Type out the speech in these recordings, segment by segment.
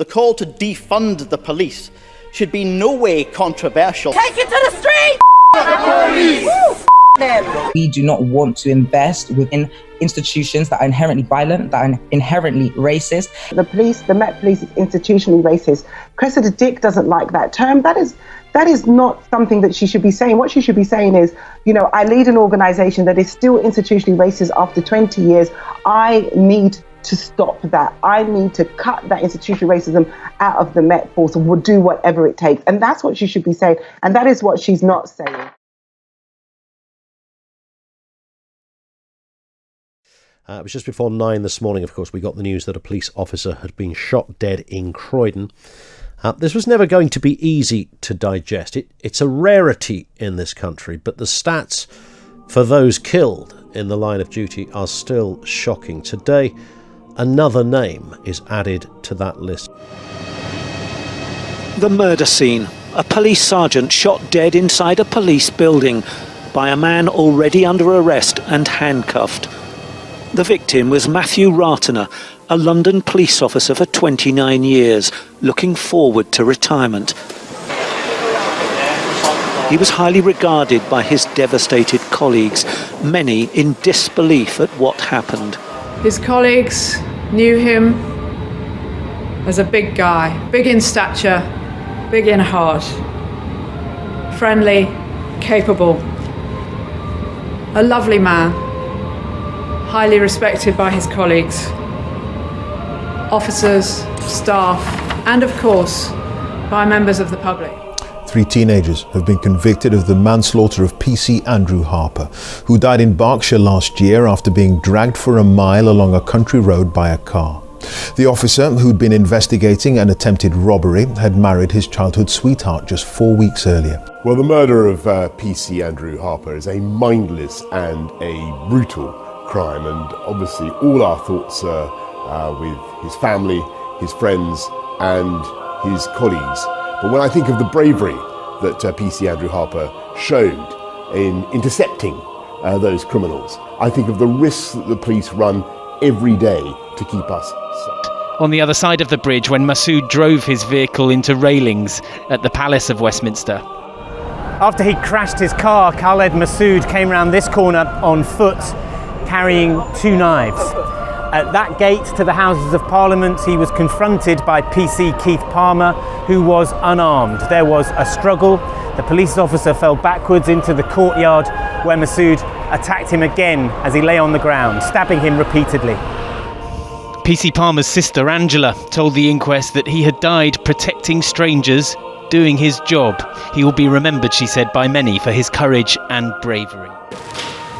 The call to defund the police should be no way controversial. Take it to the street! We do not want to invest within institutions that are inherently violent, that are inherently racist. The police, the Met Police, is institutionally racist. Cressida Dick doesn't like that term. That is not something that she should be saying. What she should be saying is, I lead an organisation that is still institutionally racist after 20 years. I need to stop that. I need to cut that institutional racism out of the Met Force and will do whatever it takes. And that's what she should be saying. And that is what she's not saying. It was just before 9 this morning, of course, we got the news that a police officer had been shot dead in Croydon. This was never going to be easy to digest. It's a rarity in this country, but the stats for those killed in the line of duty are still shocking. Today, another name is added to that list. The murder scene. A police sergeant shot dead inside a police building by a man already under arrest and handcuffed. The victim was Matthew Ratner, a London police officer for 29 years, looking forward to retirement. He was highly regarded by his devastated colleagues, many in disbelief at what happened. His colleagues knew him as a big guy, big in stature, big in heart, friendly, capable, a lovely man, highly respected by his colleagues, officers, staff, and of course, by members of the public. 3 teenagers have been convicted of the manslaughter of PC Andrew Harper, who died in Berkshire last year after being dragged for a mile along a country road by a car. The officer, who'd been investigating an attempted robbery, had married his childhood sweetheart just 4 weeks earlier. Well, the murder of PC Andrew Harper is a mindless and a brutal crime, and obviously all our thoughts are with his family, his friends and his colleagues. But when I think of the bravery that PC Andrew Harper showed in intercepting those criminals, I think of the risks that the police run every day to keep us safe. On the other side of the bridge, when Masood drove his vehicle into railings at the Palace of Westminster. After he crashed his car, Khaled Masood came round this corner on foot, carrying 2 knives. At that gate to the Houses of Parliament, he was confronted by PC Keith Palmer, who was unarmed. There was a struggle. The police officer fell backwards into the courtyard, where Masood attacked him again as he lay on the ground, stabbing him repeatedly. PC Palmer's sister Angela told the inquest that he had died protecting strangers, doing his job. He will be remembered, she said, by many for his courage and bravery.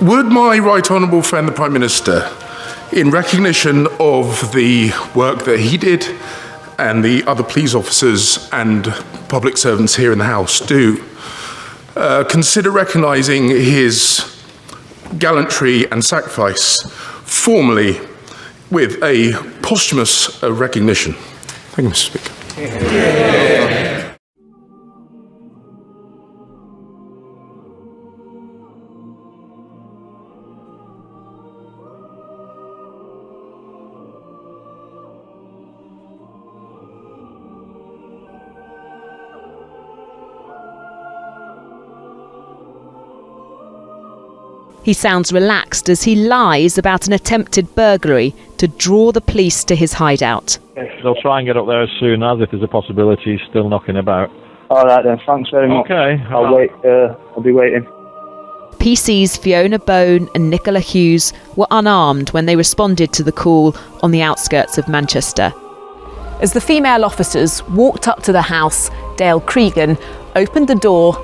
Would my right honourable friend the Prime Minister, in recognition of the work that he did and the other police officers and public servants here in the House do, consider recognising his gallantry and sacrifice formally with a posthumous recognition? Thank you, Mr. Speaker. He sounds relaxed as he lies about an attempted burglary to draw the police to his hideout. They'll try and get up there as soon as, if there's a possibility, he's still knocking about. All right then, thanks very much. Okay. I'll wait. I'll be waiting. PC's Fiona Bone and Nicola Hughes were unarmed when they responded to the call on the outskirts of Manchester. As the female officers walked up to the house, Dale Cregan opened the door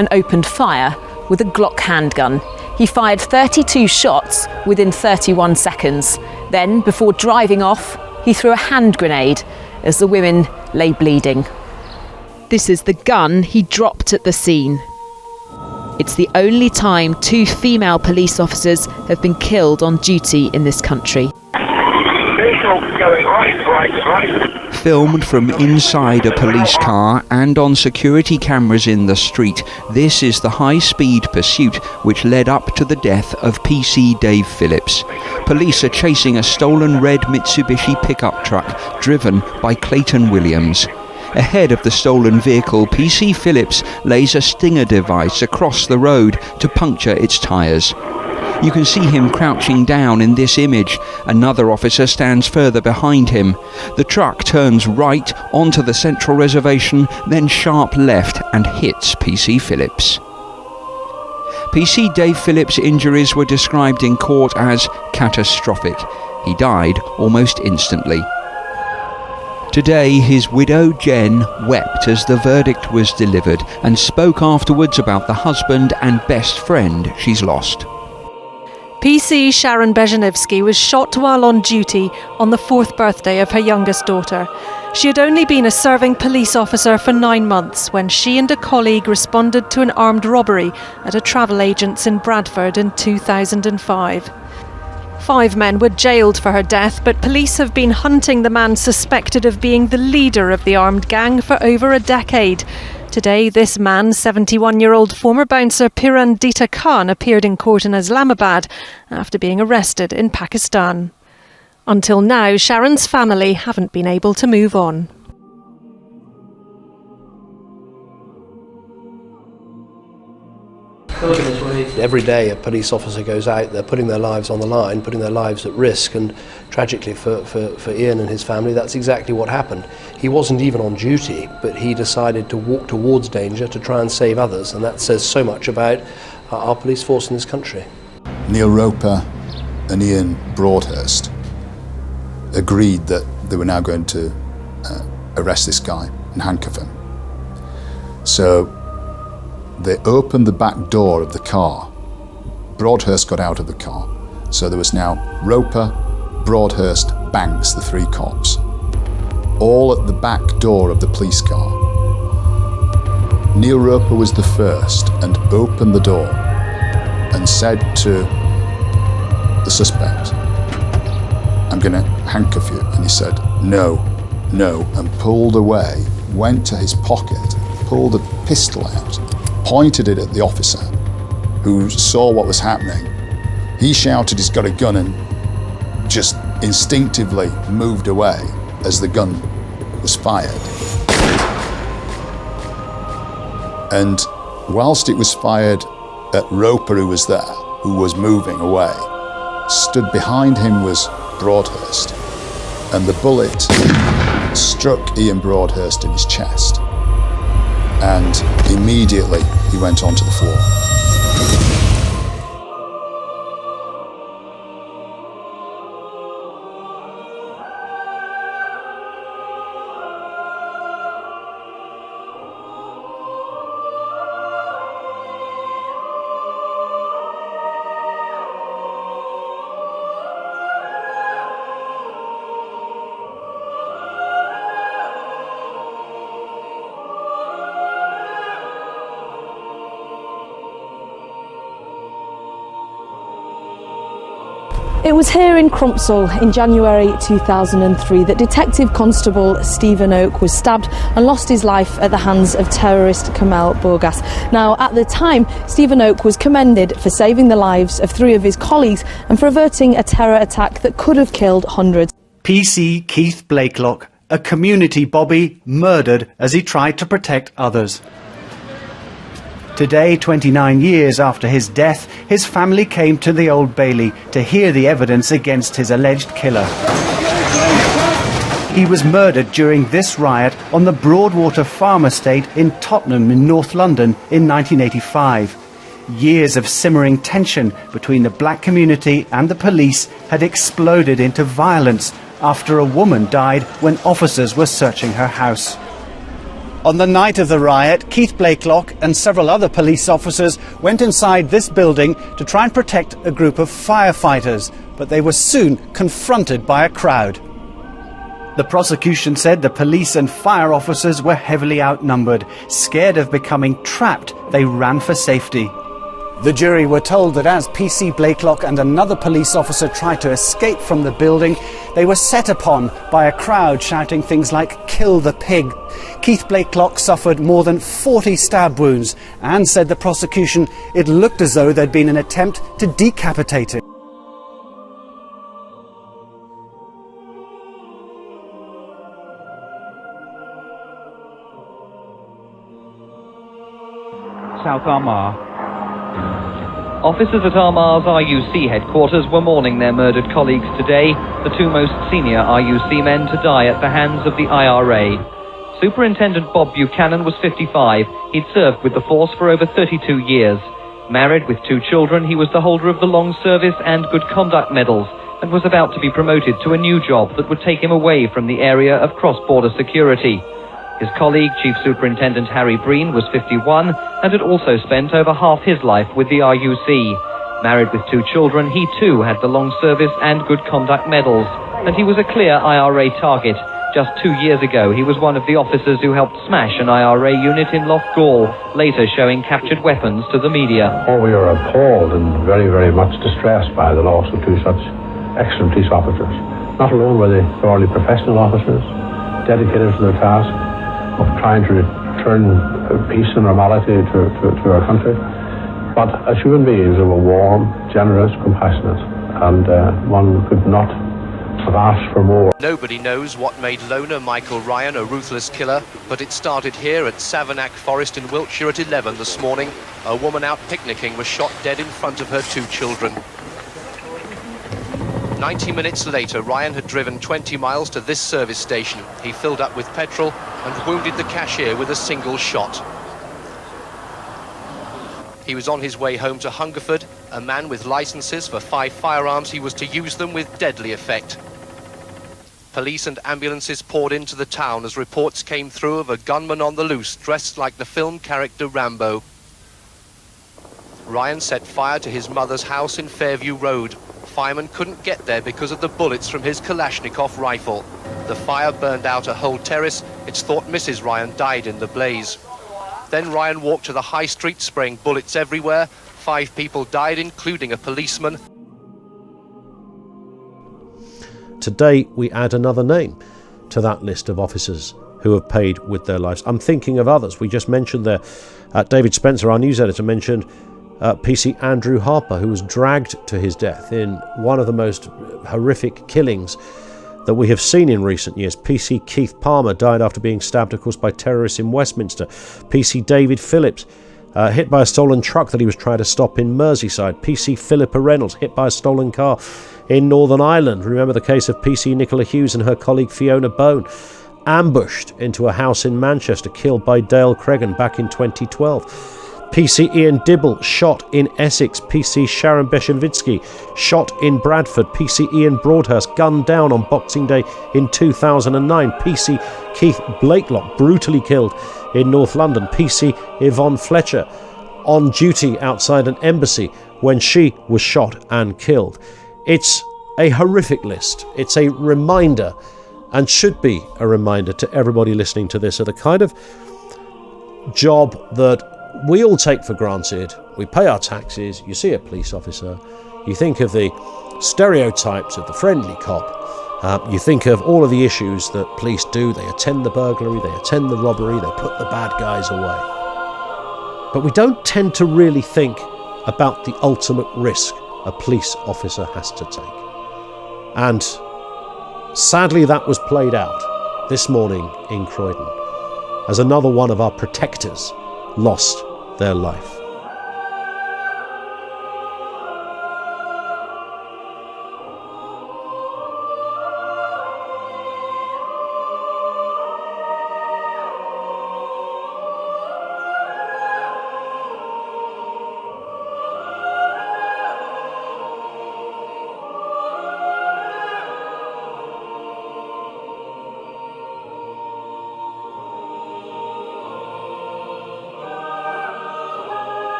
and opened fire with a Glock handgun. He fired 32 shots within 31 seconds. Then, before driving off, he threw a hand grenade as the women lay bleeding. This is the gun he dropped at the scene. It's the only time 2 female police officers have been killed on duty in this country. Filmed from inside a police car and on security cameras in the street, this is the high-speed pursuit which led up to the death of PC Dave Phillips. Police are chasing a stolen red Mitsubishi pickup truck driven by Clayton Williams. Ahead of the stolen vehicle, PC Phillips lays a stinger device across the road to puncture its tyres. You can see him crouching down in this image. Another officer stands further behind him. The truck turns right onto the central reservation, then sharp left and hits PC Phillips. PC Dave Phillips' injuries were described in court as catastrophic. He died almost instantly. Today, his widow Jen wept as the verdict was delivered and spoke afterwards about the husband and best friend she's lost. PC Sharon Bezhanivsky was shot while on duty on the 4th birthday of her youngest daughter. She had only been a serving police officer for 9 months when she and a colleague responded to an armed robbery at a travel agent's in Bradford in 2005. 5 men were jailed for her death, but police have been hunting the man suspected of being the leader of the armed gang for over a decade. Today, this man, 71-year-old former bouncer Pirandita Khan, appeared in court in Islamabad after being arrested in Pakistan. Until now, Sharon's family haven't been able to move on. Every day a police officer goes out, they're putting their lives on the line, putting their lives at risk, and tragically for Ian and his family, that's exactly what happened. He wasn't even on duty, but he decided to walk towards danger to try and save others, and that says so much about our police force in this country. Neil Roper and Ian Broadhurst agreed that they were now going to arrest this guy and handcuff him. So they opened the back door of the car. Broadhurst got out of the car. So there was now Roper, Broadhurst, Banks, the 3 cops, all at the back door of the police car. Neil Roper was the first and opened the door and said to the suspect, "I'm going to handcuff you." And he said, "No, no," and pulled away, went to his pocket, pulled a pistol out, pointed it at the officer who saw what was happening. He shouted he's got a gun and just instinctively moved away as the gun was fired. And whilst it was fired at Roper, who was there, who was moving away, stood behind him was Broadhurst, and the bullet struck Ian Broadhurst in his chest. And immediately he went onto the floor. It was here in Crumpsall in January 2003 that Detective Constable Stephen Oak was stabbed and lost his life at the hands of terrorist Kamal Bourgas. Now, at the time, Stephen Oak was commended for saving the lives of 3 of his colleagues and for averting a terror attack that could have killed hundreds. PC Keith Blakelock, a community bobby, murdered as he tried to protect others. Today, 29 years after his death, his family came to the Old Bailey to hear the evidence against his alleged killer. He was murdered during this riot on the Broadwater farm estate in Tottenham in North London in 1985. Years of simmering tension between the black community and the police had exploded into violence after a woman died when officers were searching her house. On the night of the riot, Keith Blakelock and several other police officers went inside this building to try and protect a group of firefighters, but they were soon confronted by a crowd. The prosecution said the police and fire officers were heavily outnumbered. Scared of becoming trapped, they ran for safety. The jury were told that as PC Blakelock and another police officer tried to escape from the building, they were set upon by a crowd shouting things like "kill the pig." Keith Blakelock suffered more than 40 stab wounds and said the prosecution it looked as though there'd been an attempt to decapitate him. South Armagh. Officers at Armagh's RUC headquarters were mourning their murdered colleagues today, the two most senior RUC men to die at the hands of the IRA. Superintendent Bob Buchanan was 55. He'd served with the force for over 32 years. Married with 2 children, he was the holder of the Long Service and Good Conduct medals and was about to be promoted to a new job that would take him away from the area of cross-border security. His colleague, Chief Superintendent Harry Breen, was 51 and had also spent over half his life with the RUC. Married with 2 children, he too had the Long Service and Good Conduct medals, and he was a clear IRA target. Just 2 years ago, he was one of the officers who helped smash an IRA unit in Loughgall, later showing captured weapons to the media. Oh, we are appalled and very, very much distressed by the loss of 2 such excellent police officers. Not alone were they thoroughly professional officers, dedicated to their task of trying to return peace and normality to our country, but as human beings they were warm, generous, compassionate, and one could not have asked for more. Nobody knows what made loner Michael Ryan a ruthless killer, but it started here at Savernake Forest in Wiltshire at 11 this morning. A woman out picnicking was shot dead in front of her 2 children. 90 minutes later, Ryan had driven 20 miles to this service station. He filled up with petrol and wounded the cashier with a single shot. He was on his way home to Hungerford, a man with licenses for 5 firearms. He was to use them with deadly effect. Police and ambulances poured into the town as reports came through of a gunman on the loose, dressed like the film character Rambo. Ryan set fire to his mother's house in Fairview Road. Firemen couldn't get there because of the bullets from his Kalashnikov rifle. The fire burned out a whole terrace. It's thought Mrs. Ryan died in the blaze. Then Ryan walked to the high street, spraying bullets everywhere. 5 people died, including a policeman. Today we add another name to that list of officers who have paid with their lives. I'm thinking of others. We just mentioned there, David Spencer, our news editor, mentioned PC Andrew Harper, who was dragged to his death in one of the most horrific killings that we have seen in recent years. PC Keith Palmer died after being stabbed, of course, by terrorists in Westminster. PC David Phillips, hit by a stolen truck that he was trying to stop in Merseyside. PC Philippa Reynolds, hit by a stolen car in Northern Ireland. Remember the case of PC Nicola Hughes and her colleague Fiona Bone, ambushed into a house in Manchester, killed by Dale Cregan back in 2012. PC Ian Dibble, shot in Essex. PC Sharon Beshenvitsky, shot in Bradford. PC Ian Broadhurst, gunned down on Boxing Day in 2009. PC Keith Blakelock, brutally killed in North London. PC Yvonne Fletcher, on duty outside an embassy when she was shot and killed. It's a horrific list. It's a reminder, and should be a reminder to everybody listening to this, of the kind of job that we all take for granted. We pay our taxes. You see a police officer, you think of the stereotypes of the friendly cop. You think of all of the issues that police do. They attend the burglary, they attend the robbery, they put the bad guys away. But we don't tend to really think about the ultimate risk a police officer has to take. And sadly, that was played out this morning in Croydon as another one of our protectors lost their life.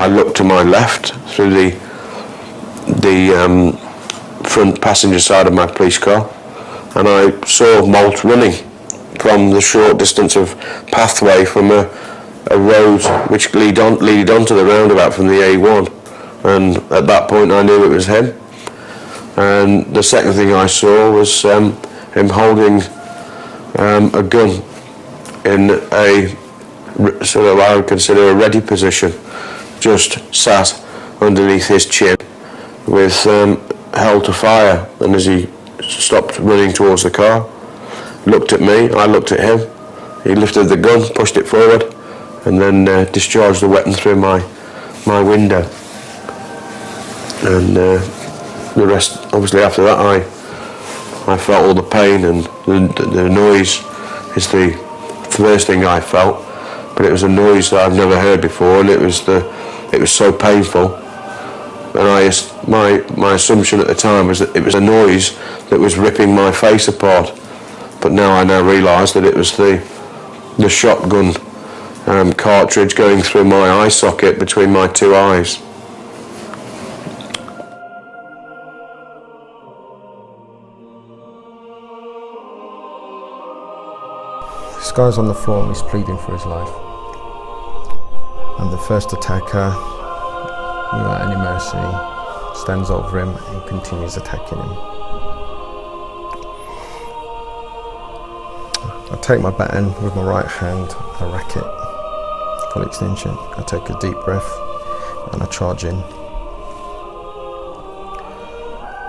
I looked to my left through the front passenger side of my police car, and I saw Malt running from the short distance of pathway from a road which leaded onto the roundabout from the A1, and at that point I knew it was him. And the second thing I saw was him holding a gun in a sort of, I would consider, a ready position, just sat underneath his chin with held to fire. And as he stopped running towards the car, looked at me, I looked at him, he lifted the gun, pushed it forward, and then discharged the weapon through my window. And the rest, obviously after that, I felt all the pain, and the noise is the first thing I felt, but it was a noise that I've never heard before, and it was so painful. And my assumption at the time was that it was a noise that was ripping my face apart, but I now realise that it was the shotgun cartridge going through my eye socket between my two eyes. This guy's on the floor and he's pleading for his life. And the first attacker, without any mercy, stands over him and continues attacking him. I take my baton with my right hand, I rack it, full extension. I take a deep breath and I charge in.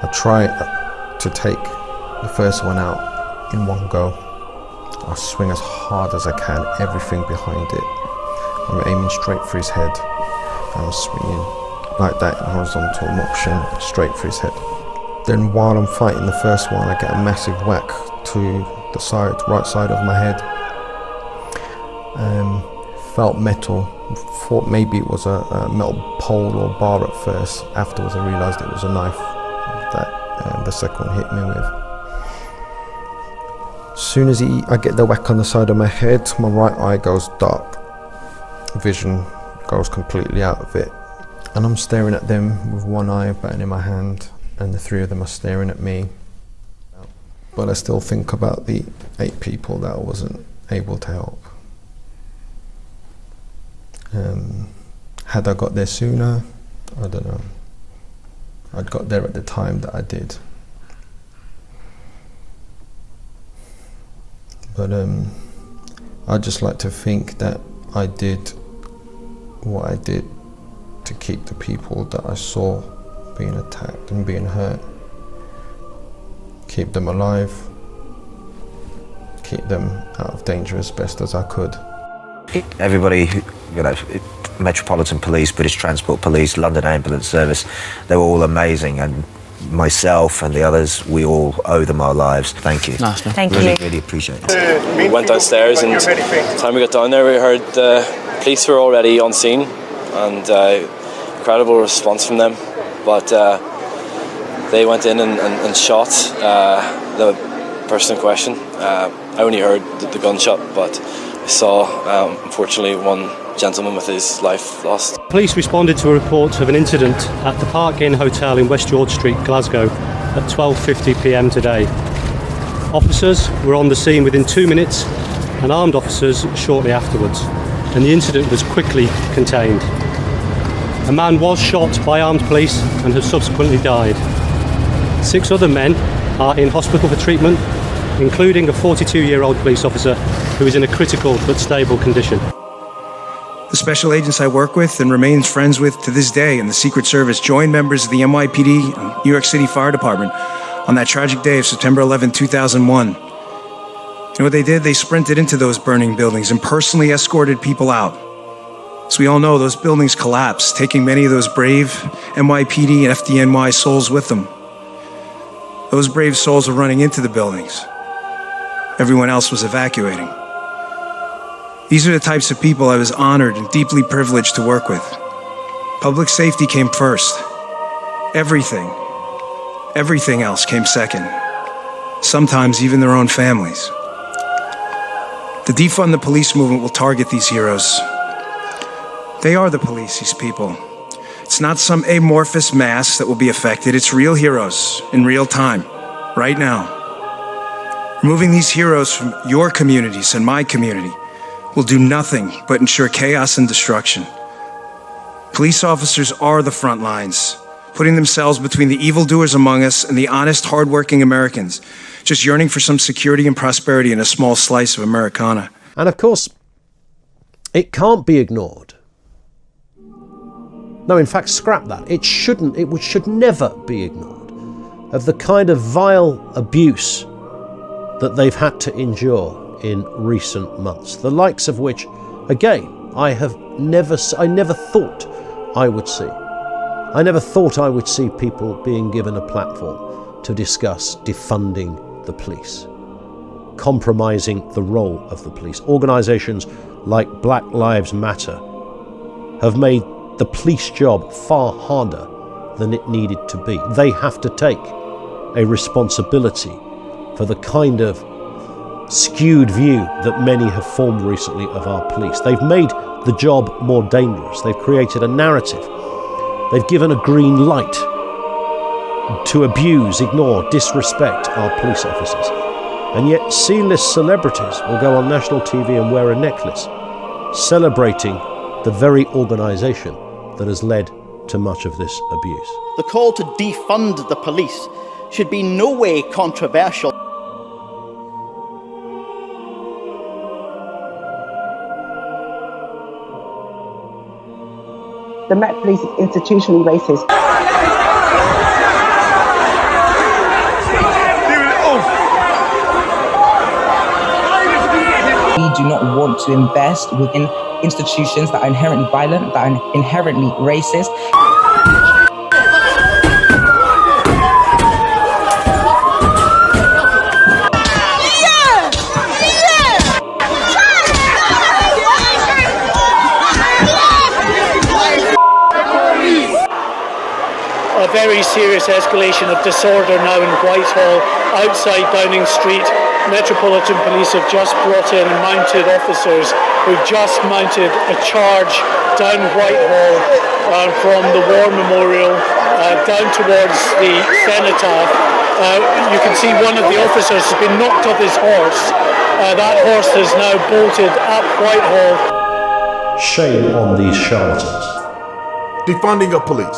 I try to take the first one out in one go. I swing as hard as I can, everything behind it. I'm aiming straight for his head, and I'm swinging like that in horizontal motion, straight for his head. Then while I'm fighting the first one, I get a massive whack to the right side of my head. Felt metal, thought maybe it was a metal pole or bar at first. Afterwards I realised it was a knife that the second one hit me with. As soon as I get the whack on the side of my head, my right eye goes dark. Vision goes completely out of it. And I'm staring at them with one eye baton in my hand, and the three of them are staring at me. But I still think about the 8 people that I wasn't able to help. Had I got there sooner, I don't know. I'd got there at the time that I did. But I'd just like to think that I did what I did to keep the people that I saw being attacked and being hurt, keep them alive, keep them out of danger as best as I could. Everybody, Metropolitan Police, British Transport Police, London Ambulance Service, they were all amazing, and myself and the others, we all owe them our lives. Thank you. Nice, Thank you. Really appreciate it. We went downstairs, and by the time we got down there, we heard the police were already on scene, and incredible response from them. But they went in and shot the person in question. I only heard the gunshot, but I saw, unfortunately, one gentleman with his life lost. Police responded to a report of an incident at the Park Inn Hotel in West George Street, Glasgow, at 12:50 p.m. today. Officers were on the scene within 2 minutes, and armed officers shortly afterwards, and the incident was quickly contained. A man was shot by armed police and has subsequently died. 6 other men are in hospital for treatment, including a 42-year-old police officer who is in a critical but stable condition. The special agents I work with and remain friends with to this day in the Secret Service joined members of the NYPD and New York City Fire Department on that tragic day of September 11, 2001. You know what they did? They sprinted into those burning buildings and personally escorted people out. As we all know, those buildings collapsed, taking many of those brave NYPD and FDNY souls with them. Those brave souls were running into the buildings. Everyone else was evacuating. These are the types of people I was honored and deeply privileged to work with. Public safety came first. Everything else came second. Sometimes even their own families. The defund the police movement will target these heroes. They are the police, these people. It's not some amorphous mass that will be affected. It's real heroes in real time, right now. Removing these heroes from your communities and my community will do nothing but ensure chaos and destruction. Police officers are the front lines, putting themselves between the evildoers among us and the honest, hardworking Americans, just yearning for some security and prosperity in a small slice of Americana. And of course, it can't be ignored. No, in fact, scrap that. It should never be ignored, of the kind of vile abuse that they've had to endure in recent months, the likes of which, again, I never thought I would see. I never thought I would see people being given a platform to discuss defunding the police, compromising the role of the police. Organisations like Black Lives Matter have made the police job far harder than it needed to be. They have to take a responsibility for the kind of skewed view that many have formed recently of our police. They've made the job more dangerous. They've created a narrative. They've given a green light to abuse, ignore, disrespect our police officers. And yet C-list celebrities will go on national TV and wear a necklace celebrating the very organisation that has led to much of this abuse. The call to defund the police should be no way controversial. The Met Police is institutionally racist. We do not want to invest within institutions that are inherently violent, that are inherently racist. A very serious escalation of disorder now in Whitehall, outside Downing Street. Metropolitan Police have just brought in mounted officers who've just mounted a charge down Whitehall from the War Memorial down towards the Cenotaph. You can see one of the officers has been knocked off his horse. That horse is now bolted up Whitehall. Shame on these charlatans. Defunding of police.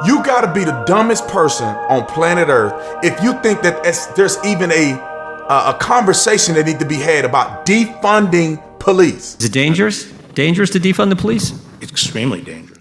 You gotta be the dumbest person on planet Earth if you think that there's even a conversation that needs to be had about defunding police. Is it dangerous? Dangerous to defund the police? It's extremely dangerous.